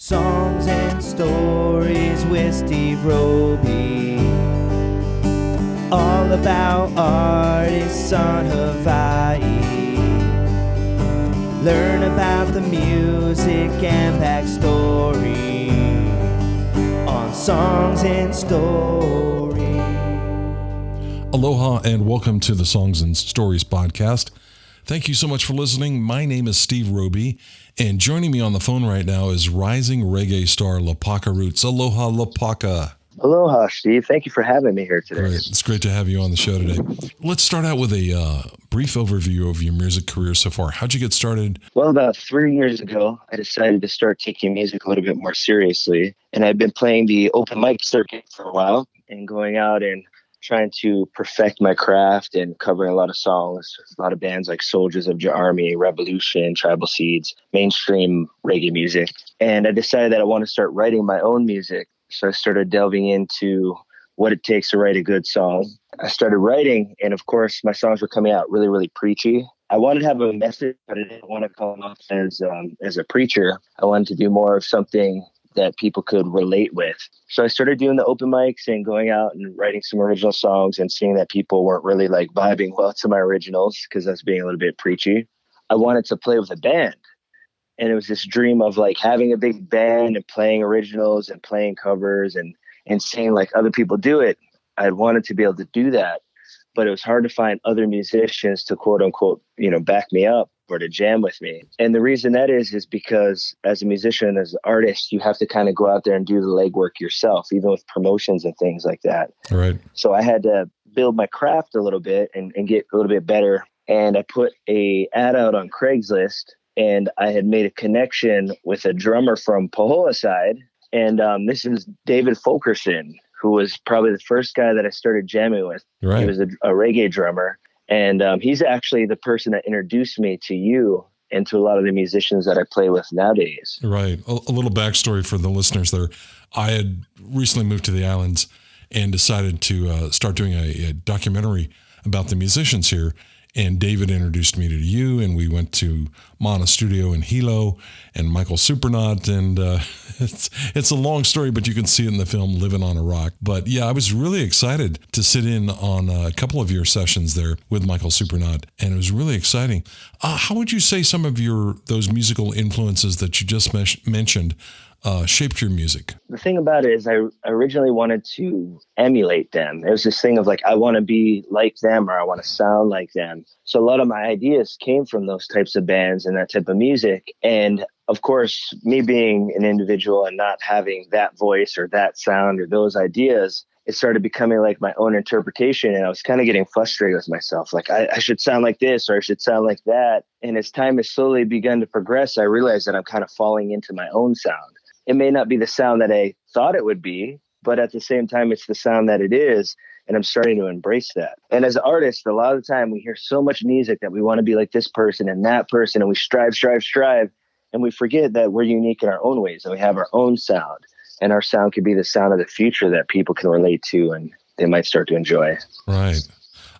Songs and Stories with Steve Roby. All about artists on Hawaii. Learn about the music and backstory on Songs and Stories. Aloha and welcome to the Songs and Stories podcast. Thank you so much for listening. My name is Steve Roby, and joining me on the phone right now is rising reggae star Lopaka Rootz. Aloha, Lopaka. Aloha, Steve. Thank you for having me here today. Great. It's great to have you on the show today. Let's start out with a brief overview of your music career so far. How'd you get started? Well, about 3 years ago, I decided to start taking music a little bit more seriously. And I've been playing the open mic circuit for a while and going out and trying to perfect my craft and covering a lot of songs, a lot of bands like Soldiers of Your Army, Revolution, Tribal Seeds, mainstream reggae music. And I decided that I want to start writing my own music. So I started delving into what it takes to write a good song. I started writing, and of course, my songs were coming out really, really preachy. I wanted to have a message, but I didn't want to come off as a preacher. I wanted to do more of something that people could relate with. So I started doing the open mics and going out and writing some original songs and seeing that people weren't really like vibing well to my originals because I was being a little bit preachy. I wanted to play with a band. And it was this dream of like having a big band and playing originals and playing covers and seeing like other people do it. I wanted to be able to do that, but it was hard to find other musicians to quote unquote, back me up or to jam with me. And the reason that is because as a musician, as an artist, you have to kind of go out there and do the legwork yourself, even with promotions and things like that. All right. So I had to build my craft a little bit and get a little bit better. And I put a ad out on Craigslist, and I had made a connection with a drummer from Pahoa side. And this is David Fulkerson, who was probably the first guy that I started jamming with. Right. He was a reggae drummer. And he's actually the person that introduced me to you and to a lot of the musicians that I play with nowadays. Right. A little backstory for the listeners there. I had recently moved to the islands and decided to start doing a documentary about the musicians here. And David introduced me to you, and we went to Mana Studio in Hilo and Michael Supernaut. And it's a long story, but you can see it in the film Livin on a Rock. But yeah, I was really excited to sit in on a couple of your sessions there with Michael Supernaut, and it was really exciting. How would you say some of those musical influences that you just mentioned shaped your music? The thing about it is I originally wanted to emulate them. It was this thing of like, I want to be like them or I want to sound like them. So a lot of my ideas came from those types of bands and that type of music. And of course, me being an individual and not having that voice or that sound or those ideas, it started becoming like my own interpretation. And I was kind of getting frustrated with myself. Like I should sound like this or I should sound like that. And as time has slowly begun to progress, I realized that I'm kind of falling into my own sound. It may not be the sound that I thought it would be, but at the same time, it's the sound that it is. And I'm starting to embrace that. And as artists, a lot of the time we hear so much music that we want to be like this person and that person. And we strive. And we forget that we're unique in our own ways and we have our own sound. And our sound could be the sound of the future that people can relate to and they might start to enjoy. Right.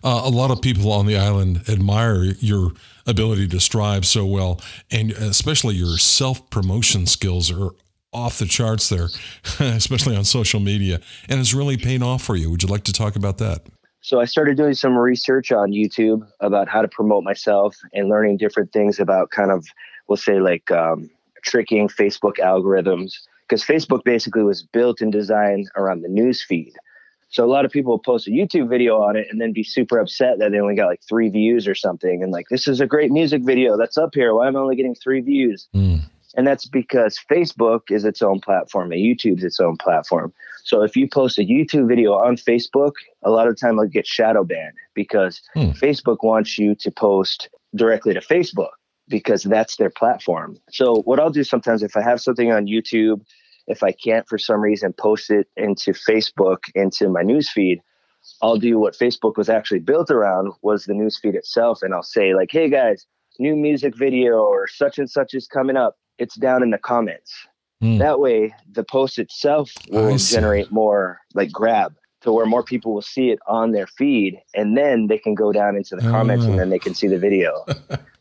A lot of people on the island admire your ability to strive so well. And especially your self-promotion skills are off the charts there, especially on social media, and it's really paying off for you. Would you like to talk about that? So I started doing some research on YouTube about how to promote myself and learning different things about kind of, we'll say like tricking Facebook algorithms, because Facebook basically was built and designed around the news feed. So a lot of people will post a YouTube video on it and then be super upset that they only got like 3 views or something. And like, this is a great music video that's up here. Why am I only getting 3 views? And that's because Facebook is its own platform and YouTube's its own platform. So if you post a YouTube video on Facebook, a lot of the time it'll get shadow banned because Facebook wants you to post directly to Facebook because that's their platform. So what I'll do sometimes if I have something on YouTube, if I can't for some reason post it into Facebook, into my newsfeed, I'll do what Facebook was actually built around was the newsfeed itself. And I'll say like, hey guys, new music video or such and such is coming up. It's down in the comments. That way, the post itself will generate more like grab. to where more people will see it on their feed, and then they can go down into the comments and then they can see the video.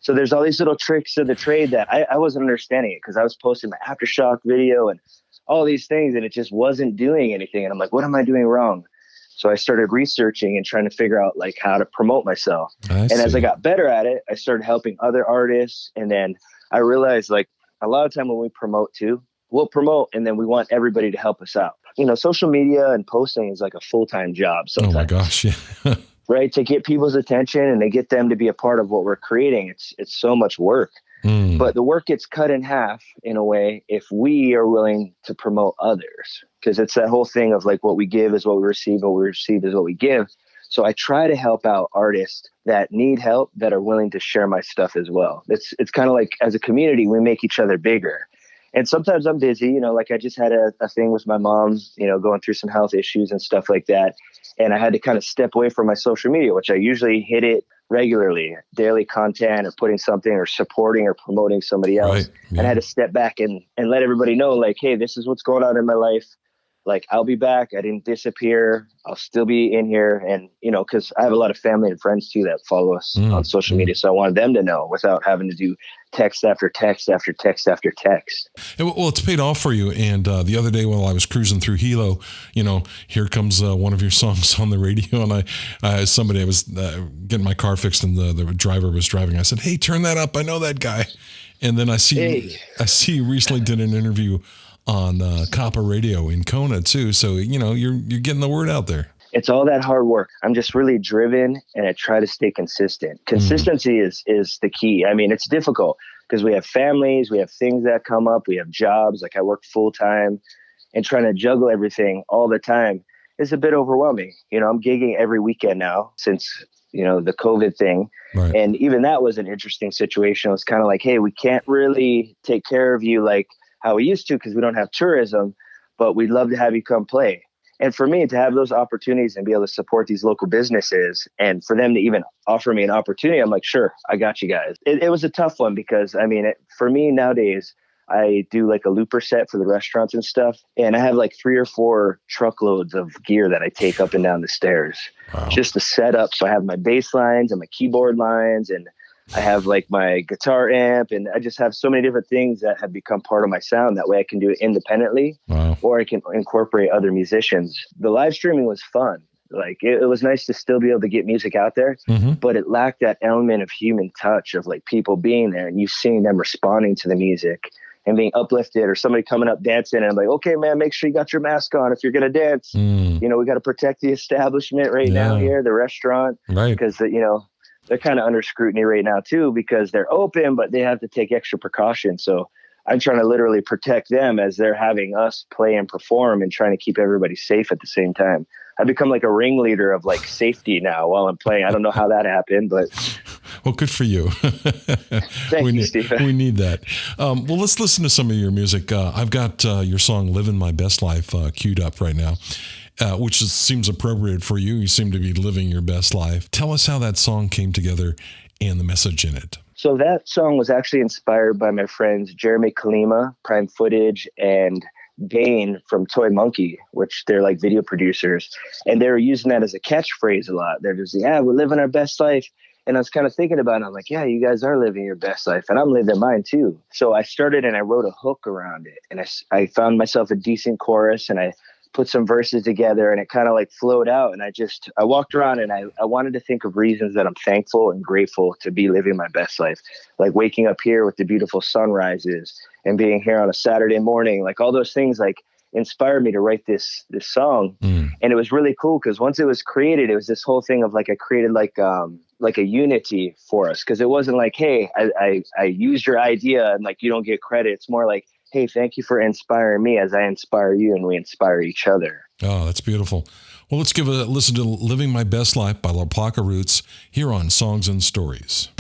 So there's all these little tricks of the trade that I wasn't understanding it, because I was posting my Aftershock video and all these things, and it just wasn't doing anything. And I'm like, what am I doing wrong? So I started researching and trying to figure out like how to promote myself. As I got better at it, I started helping other artists. And then I realized, like, a lot of time when we promote too, we'll promote and then we want everybody to help us out. You know, social media and posting is like a full-time job sometimes. Oh my gosh. Yeah. Right? To get people's attention and to get them to be a part of what we're creating. It's so much work. But the work gets cut in half in a way if we are willing to promote others, because it's that whole thing of like, what we give is what we receive, what we receive is what we give. So I try to help out artists that need help, that are willing to share my stuff as well. It's kind of like, as a community, we make each other bigger. And sometimes I'm busy, you know, like I just had a thing with my mom, you know, going through some health issues and stuff like that. And I had to kind of step away from my social media, which I usually hit it regularly, daily content or putting something or supporting or promoting somebody else. Right. Yeah. And I had to step back and let everybody know, like, hey, this is what's going on in my life. Like, I'll be back. I didn't disappear. I'll still be in here. And, you know, because I have a lot of family and friends too that follow us on social media. So I wanted them to know without having to do text after text after text after text. Well, it's paid off for you. And the other day while I was cruising through Hilo, you know, here comes one of your songs on the radio. And I was getting my car fixed and the driver was driving. I said, hey, turn that up. I know that guy. And then I see you recently did an interview on Copper Radio in Kona too. So, you know, you're getting the word out there. It's all that hard work. I'm just really driven and I try to stay consistent. Consistency is the key. I mean, it's difficult because we have families, we have things that come up, we have jobs. Like I work full time, and trying to juggle everything all the time is a bit overwhelming. You know, I'm gigging every weekend now since, you know, the COVID thing. Right. And even that was an interesting situation. It was kind of like, hey, we can't really take care of you like how we used to because we don't have tourism, but we'd love to have you come play. And for me to have those opportunities and be able to support these local businesses and for them to even offer me an opportunity, I'm like, sure, I got you guys. It was a tough one because, I mean, for me nowadays, I do like a looper set for the restaurants and stuff. And I have like 3 or 4 truckloads of gear that I take up and down the stairs. Wow. Just to set up. So I have my bass lines and my keyboard lines, and I have like my guitar amp, and I just have so many different things that have become part of my sound. That way I can do it independently. Wow. Or I can incorporate other musicians. The live streaming was fun. Like it was nice to still be able to get music out there, but it lacked that element of human touch of like people being there and you seeing them responding to the music and being uplifted, or somebody coming up dancing. And I'm like, okay, man, make sure you got your mask on if you're going to dance. You know, we got to protect the establishment right now here, the restaurant, because, you know, they're kind of under scrutiny right now too, because they're open, but they have to take extra precautions. So I'm trying to literally protect them as they're having us play and perform and trying to keep everybody safe at the same time. I've become like a ringleader of like safety now while I'm playing. I don't know how that happened, but. Well, good for you. Thank you, Stephen. We need that. Well, let's listen to some of your music. I've got your song Livin My Best Life queued up right now, which seems appropriate for you. You seem to be living your best life. Tell us how that song came together and the message in it. So that song was actually inspired by my friends Jeremy Kalima, Prime Footage, and Dane from Toy Monkey, which they're like video producers. And they were using that as a catchphrase a lot. They're just, we're living our best life. And I was kind of thinking about it. I'm like, yeah, you guys are living your best life. And I'm living mine too. So I started and I wrote a hook around it. And I found myself a decent chorus and I put some verses together and it kind of like flowed out. And I walked around and I wanted to think of reasons that I'm thankful and grateful to be living my best life. Like waking up here with the beautiful sunrises and being here on a Saturday morning, like all those things like inspired me to write this song. And it was really cool because once it was created, it was this whole thing of like, I created like a unity for us. Cause it wasn't like, hey, I used your idea and like, you don't get credit. It's more like, hey, thank you for inspiring me as I inspire you and we inspire each other. Oh, that's beautiful. Well, let's give a listen to Living My Best Life by Lopaka Rootz here on Songs and Stories.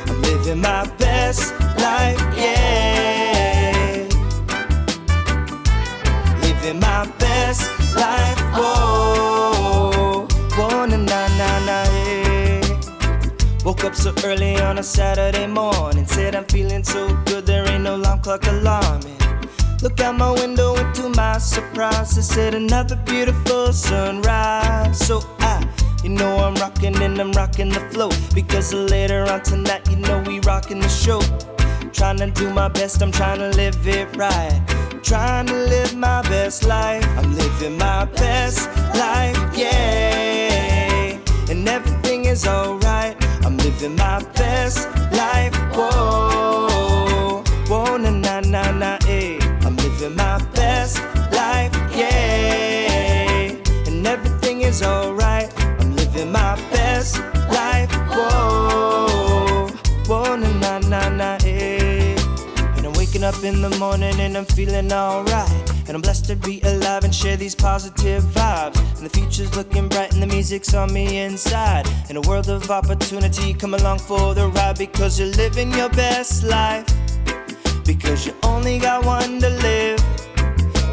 I'm living my best life, yeah. Living my best life, whoa, whoa, na na na na, yeah. on a Saturday morning. Said I'm feeling so good, there ain't no alarm clock alarming. Look out my window and to my surprise, I said another beautiful sunrise. So you know I'm rocking and I'm rocking the flow, because later on tonight, you know we rocking the show. Trying to do my best, I'm trying to live it right. Trying to live my best life. I'm living my best life, yeah. And everything is alright. I'm living my best life, whoa. Whoa, na na na na, eh. I'm living my best life, yeah. And everything is alright. I'm living my best life, whoa. Whoa, na na na na, eh. And I'm waking up in the morning and I'm feeling alright. And I'm blessed to be alive and share these positive vibes. And the future's looking bright and the music's on me inside. In a world of opportunity, come along for the ride, because you're living your best life. Because you only got one to live.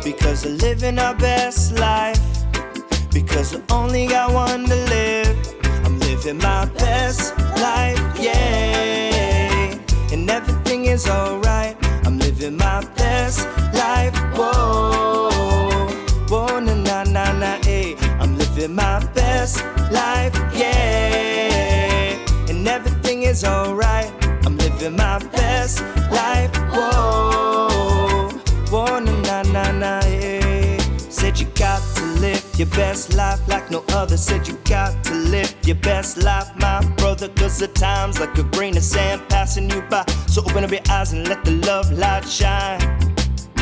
Because we're living our best life. Because we only got one to live. I'm living my best life, yeah. And everything is alright. I'm living my best life, whoa. Whoa, na na na na, eh. I'm living my best life, yeah. And everything is alright. I'm living my best life, whoa. Whoa, na na na na, eh. Said you got to live your best life like no other. Said you got to live your best life, my brother, cause the time's like a grain of sand passing you by. So open up your eyes and let the love light shine.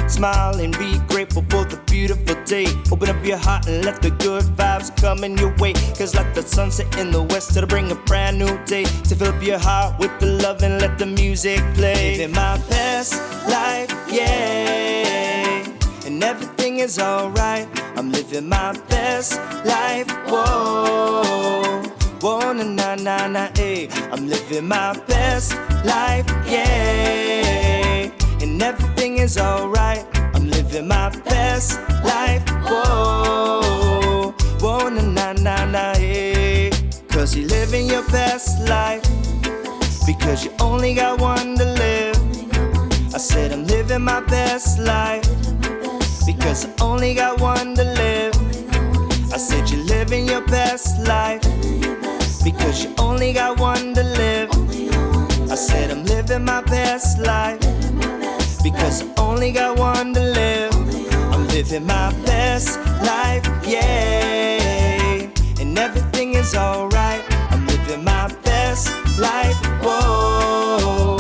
Smile and be grateful for the beautiful day. Open up your heart and let the good vibes come in your way. Cause like the sunset in the west, it'll bring a brand new day. To fill up your heart with the love and let the music play. Living my best life, yeah. And everything is alright. I'm living my best life, whoa. Whoa, na na na na, eh. I'm living my best life, yeah. And everything is alright. I'm living my best life, whoa. Whoa, na na na na, eh. Cause you're living your best life. Because you only got one to live. I said I'm living my best life. Because I only got one to live. I said you're living your best life. Because you only got one to live. I said I'm living my best life. Because I only got one to live. I'm living my best life, yeah. And everything is alright. I'm living my best life, whoa.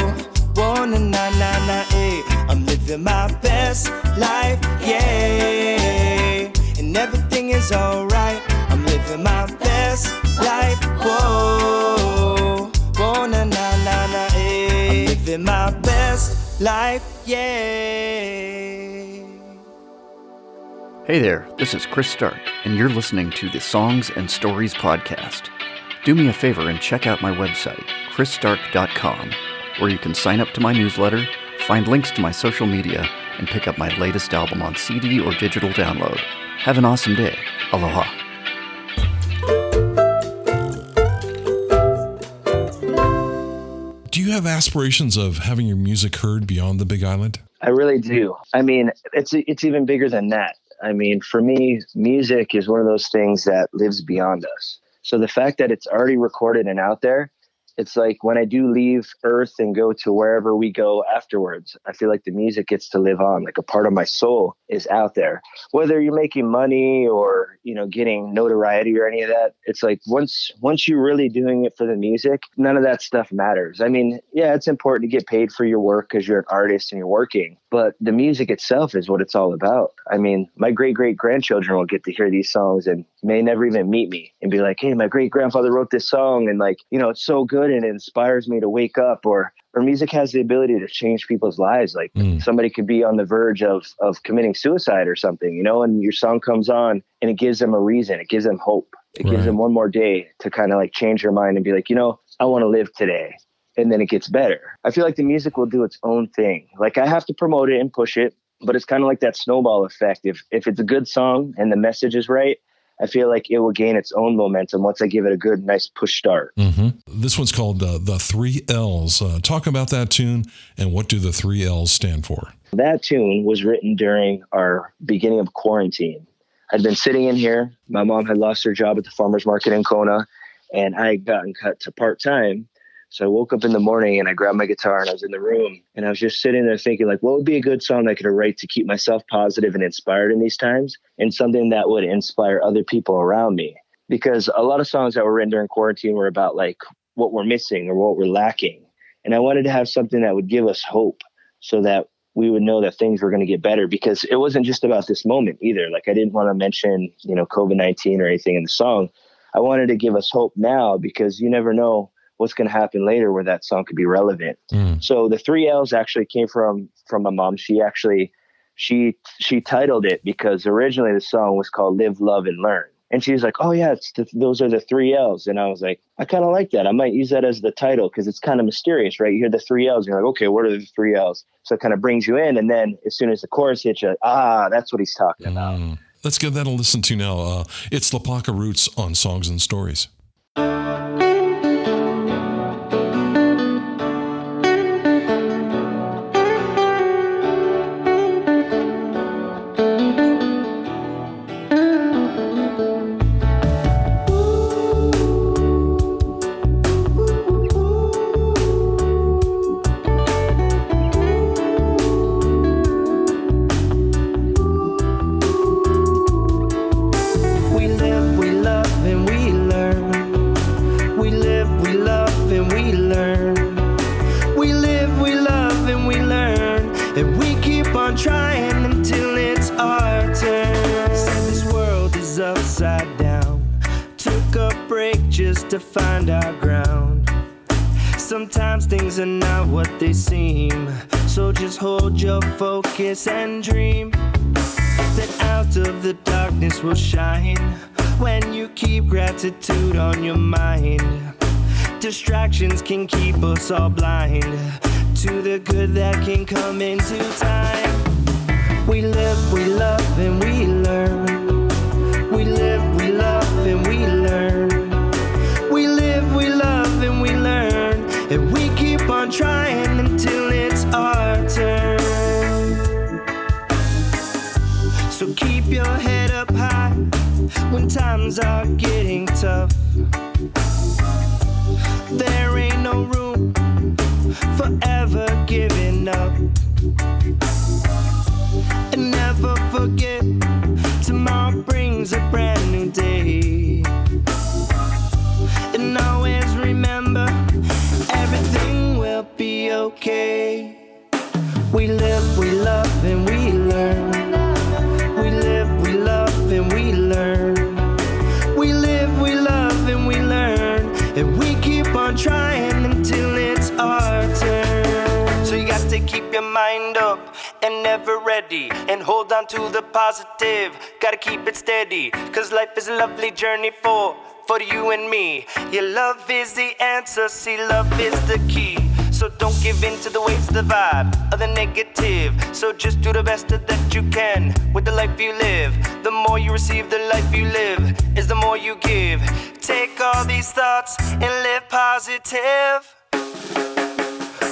Whoa, na na na na, eh. I'm living my best life, yeah. And everything is alright. I'm living my best life, whoa. Whoa, na na na na, eh. I'm living my best life, yeah. Hey there, this is Chris Stark, and you're listening to the Songs and Stories podcast. Do me a favor and check out my website, chrisstark.com, where you can sign up to my newsletter, find links to my social media, and pick up my latest album on CD or digital download. Have an awesome day. Aloha. Do you have aspirations of having your music heard beyond the Big Island? I really do. I mean, it's even bigger than that. I mean, for me, music is one of those things that lives beyond us. So the fact that it's already recorded and out there, it's like when I do leave Earth and go to wherever we go afterwards, I feel like the music gets to live on. Like a part of my soul is out there. Whether you're making money or, you know, getting notoriety or any of that, it's like once you're really doing it for the music, none of that stuff matters. I mean, yeah, it's important to get paid for your work because you're an artist and you're working, but the music itself is what it's all about. I mean, my great-great-grandchildren will get to hear these songs and may never even meet me and be like, hey, my great-grandfather wrote this song, and like, you know, it's so good and it inspires me to wake up. Or music has the ability to change people's lives. Like somebody could be on the verge of committing suicide or something, you know, and your song comes on and it gives them a reason. It gives them hope. It gives them one more day to kind of like change their mind and be like, you know, I want to live today. And then it gets better. I feel like the music will do its own thing. Like I have to promote it and push it, but it's kind of like that snowball effect. If it's a good song and the message is right, I feel like it will gain its own momentum once I give it a good, nice push start. Mm-hmm. This one's called The 3 L's. Talk about that tune and what do the 3 L's stand for? That tune was written during our beginning of quarantine. I'd been sitting in here. My mom had lost her job at the farmer's market in Kona, and I had gotten cut to part-time. So I woke up in the morning and I grabbed my guitar and I was in the room and I was just sitting there thinking, like, what would be a good song I could write to keep myself positive and inspired in these times, and something that would inspire other people around me. Because a lot of songs that were written during quarantine were about like what we're missing or what we're lacking. And I wanted to have something that would give us hope so that we would know that things were going to get better, because it wasn't just about this moment either. Like, I didn't want to mention, COVID-19 or anything in the song. I wanted to give us hope now, because you never know what's going to happen later where that song could be relevant. So the 3 L's actually came from my mom. She titled it because originally the song was called Live, Love, and Learn. And she's like, oh yeah, those are the 3 L's. And I was like, I kind of like that. I might use that as the title because it's kind of mysterious, right? You hear the 3 L's, and you're like, okay, what are the 3 L's? So it kind of brings you in. And then as soon as the chorus hits you, that's what he's talking about. Let's give that a listen to now. It's Lopaka Rootz on Songs and Stories. To find our ground. Sometimes things are not what they seem, so just hold your focus and dream that out of the darkness will shine when you keep gratitude on your mind. Distractions can keep us all blind to the good that can come into time. We live, we love, and we learn. We live, we love, and we learn. We live, we love, and we learn, and we keep on trying until it's our turn. So keep your head up high when times are getting tough. There ain't no room for ever giving up. And never forget, tomorrow brings a brand new day. And always remember, everything will be okay. We live, we love, and we learn. We live, we love, and we learn. We live, we love, and we learn. And we keep on trying until it's our turn. So you got to keep your mind up and never ready, and hold on to the positive. Gotta keep it steady, cause life is a lovely journey for you and me. Your love is the answer, see, love is the key. So don't give in to the waves, the vibe of the negative. So just do the best that you can with the life you live. The more you receive, the life you live is the more you give. Take all these thoughts and live positive.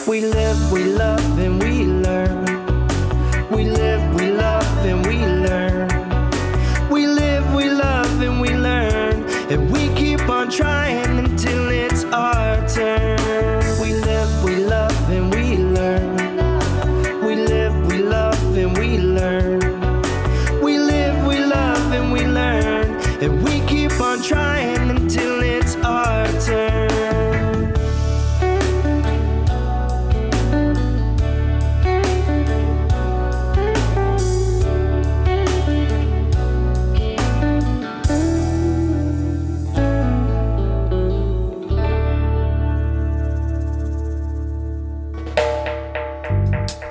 We live, we love, and we learn. We live, we love, and we learn. We live, we love, and we learn. And we keep on trying until it's our turn. We live, we love, and we learn. We live, we love, and we learn. We live, we love, and we learn. And we keep on trying until it's our turn.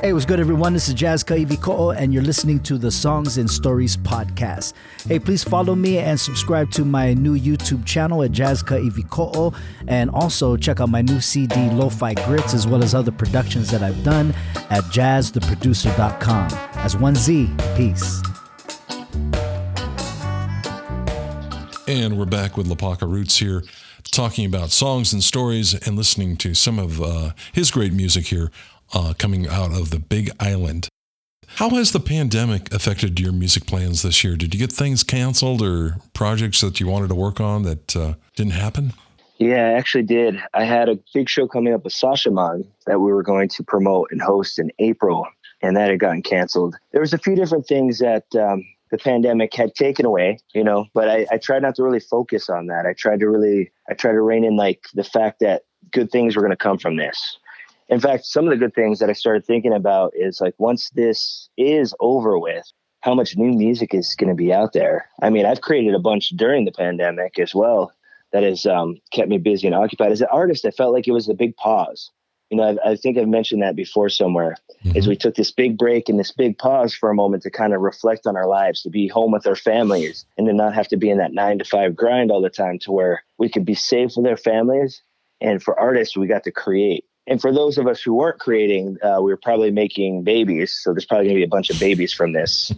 Hey, what's good, everyone? This is Jazz Ka'ivi, and you're listening to the Songs and Stories podcast. Hey, please follow me and subscribe to my new YouTube channel at Jazz Ka'ivi, and also check out my new CD, Lo-Fi Grits, as well as other productions that I've done at jazztheproducer.com. As one Z, peace. And we're back with Lopaka Rootz here, talking about songs and stories and listening to some of his great music here coming out of the Big Island. How has the pandemic affected your music plans this year? Did you get things canceled or projects that you wanted to work on that didn't happen? Yeah, I actually did. I had a big show coming up with Sasha Man that we were going to promote and host in April, and that had gotten canceled. There was a few different things that the pandemic had taken away, but I tried not to really focus on that. I tried to rein in like the fact that good things were going to come from this. In fact, some of the good things that I started thinking about is like, once this is over with, how much new music is going to be out there. I mean, I've created a bunch during the pandemic as well that has kept me busy and occupied. As an artist, I felt like it was a big pause. I think I've mentioned that before somewhere, is we took this big break and this big pause for a moment to kind of reflect on our lives, to be home with our families and to not have to be in that 9-to-5 grind all the time, to where we could be safe with our families. And for artists, we got to create. And for those of us who weren't creating, we were probably making babies. So there's probably going to be a bunch of babies from this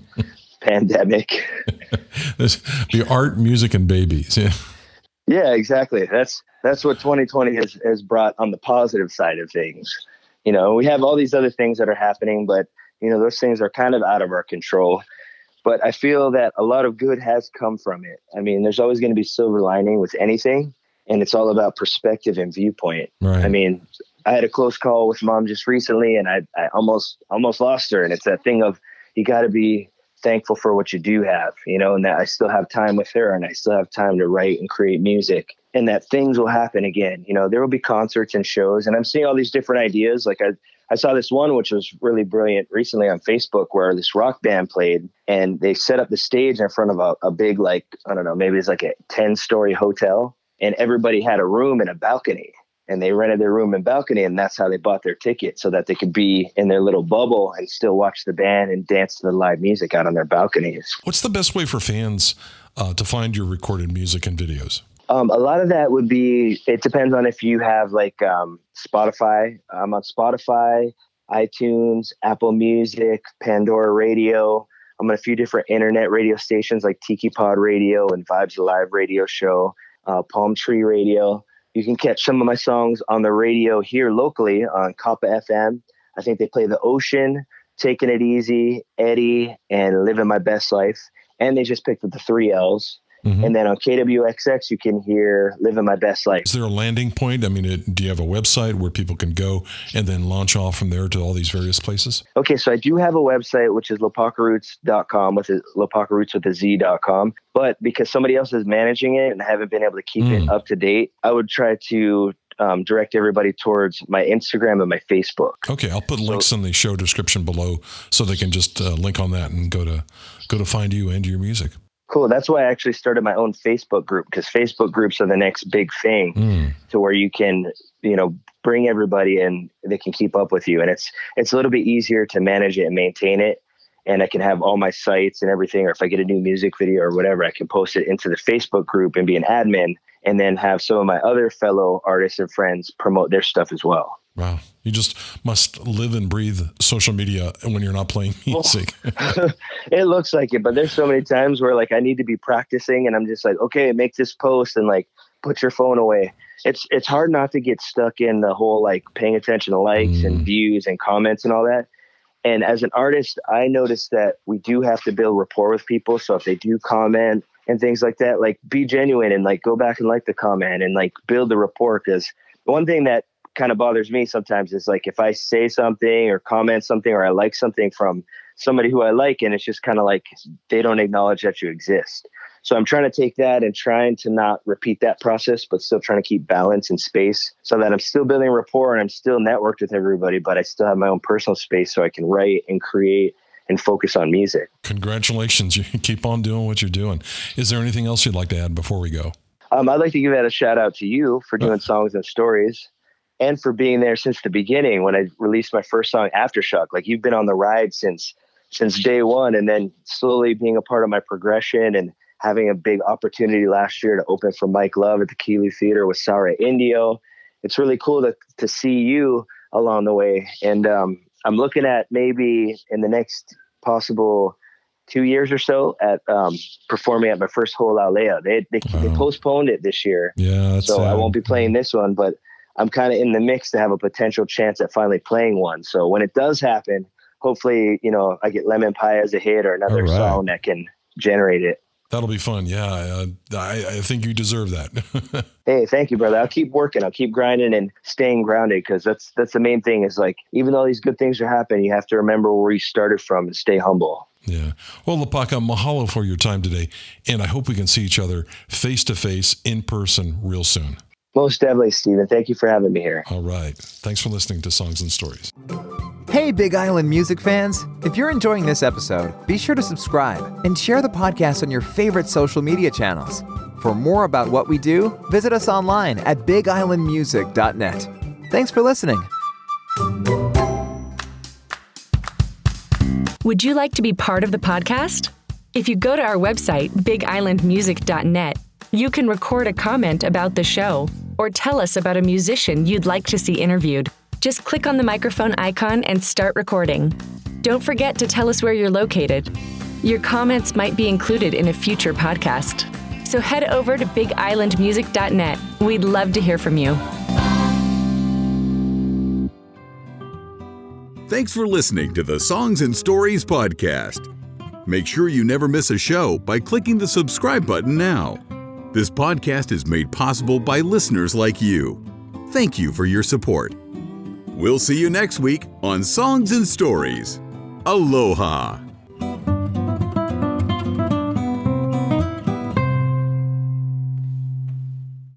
pandemic. The art, music, and babies. Yeah. Yeah, exactly. That's what 2020 has brought on the positive side of things. We have all these other things that are happening, but those things are kind of out of our control. But I feel that a lot of good has come from it. I mean, there's always going to be silver lining with anything, and it's all about perspective and viewpoint. Right. I mean, I had a close call with Mom just recently, and I almost lost her. And it's that thing of, you got to be thankful for what you do have, and that I still have time with her, and I still have time to write and create music, and that things will happen again. There will be concerts and shows, and I'm seeing all these different ideas. Like I saw this one, which was really brilliant recently on Facebook, where this rock band played, and they set up the stage in front of a big, like, I don't know, maybe it's like a 10-story hotel, and everybody had a room and a balcony. And they rented their room and balcony, and that's how they bought their ticket, so that they could be in their little bubble and still watch the band and dance to the live music out on their balconies. What's the best way for fans to find your recorded music and videos? A lot of that would be, it depends on if you have like Spotify. I'm on Spotify, iTunes, Apple Music, Pandora Radio. I'm on a few different internet radio stations like Tiki Pod Radio and Vibes Alive Radio Show, Palm Tree Radio. You can catch some of my songs on the radio here locally on Kappa FM. I think they play The Ocean, Taking It Easy, Eddie, and Livin My Best Life. And they just picked up the 3 L's. Mm-hmm. And then on KWXX, you can hear Livin My Best Life. Is there a landing point? I mean, do you have a website where people can go and then launch off from there to all these various places? Okay, so I do have a website, which is lopakaroots.com, Lopaka Rootz with a Z.com. But because somebody else is managing it and I haven't been able to keep it up to date, I would try to direct everybody towards my Instagram and my Facebook. Okay, I'll put links in the show description below so they can just link on that and go to find you and your music. Cool. That's why I actually started my own Facebook group, because Facebook groups are the next big thing to where you can, bring everybody and they can keep up with you. And it's a little bit easier to manage it and maintain it. And I can have all my sites and everything, or if I get a new music video or whatever, I can post it into the Facebook group and be an admin, and then have some of my other fellow artists and friends promote their stuff as well. Wow. You just must live and breathe social media when you're not playing music. It looks like it, but there's so many times where like I need to be practicing and I'm just like, okay, make this post and like put your phone away. It's hard not to get stuck in the whole like paying attention to likes and views and comments and all that. And as an artist, I noticed that we do have to build rapport with people. So if they do comment and things like that, like be genuine and like go back and like the comment and like build the rapport. Because one thing that kind of bothers me sometimes is like if I say something or comment something or I like something from somebody who I like, and it's just kind of like they don't acknowledge that you exist. So I'm trying to take that and trying to not repeat that process, but still trying to keep balance and space so that I'm still building rapport and I'm still networked with everybody, but I still have my own personal space so I can write and create and focus on music. Congratulations. You keep on doing what you're doing. Is there anything else you'd like to add before we go? I'd like to give that a shout out to you for doing Songs and Stories. And for being there since the beginning when I released my first song, Aftershock. Like you've been on the ride since day one, and then slowly being a part of my progression and having a big opportunity last year to open for Mike Love at the Keeley Theater with Sarah Indio. It's really cool to see you along the way. And I'm looking at maybe in the next possible 2 years or so at performing at my first Hole Aulea. They postponed it this year. Yeah, that's so sad. I won't be playing this one, but I'm kind of in the mix to have a potential chance at finally playing one. So when it does happen, hopefully, I get Lemon Pie as a hit or another song that can generate it. That'll be fun. Yeah, I think you deserve that. Hey, thank you, brother. I'll keep working. I'll keep grinding and staying grounded, because that's the main thing is like, even though these good things are happening, you have to remember where you started from and stay humble. Yeah. Well, Lopaka, mahalo for your time today. And I hope we can see each other face to face in person real soon. Most definitely, Stephen. Thank you for having me here. All right. Thanks for listening to Songs and Stories. Hey, Big Island music fans! If you're enjoying this episode, be sure to subscribe and share the podcast on your favorite social media channels. For more about what we do, visit us online at bigislandmusic.net. Thanks for listening. Would you like to be part of the podcast? If you go to our website, bigislandmusic.net, you can record a comment about the show or tell us about a musician you'd like to see interviewed. Just click on the microphone icon and start recording. Don't forget to tell us where you're located. Your comments might be included in a future podcast. So head over to bigislandmusic.net. We'd love to hear from you. Thanks for listening to the Songs and Stories podcast. Make sure you never miss a show by clicking the subscribe button now. This podcast is made possible by listeners like you. Thank you for your support. We'll see you next week on Songs and Stories. Aloha.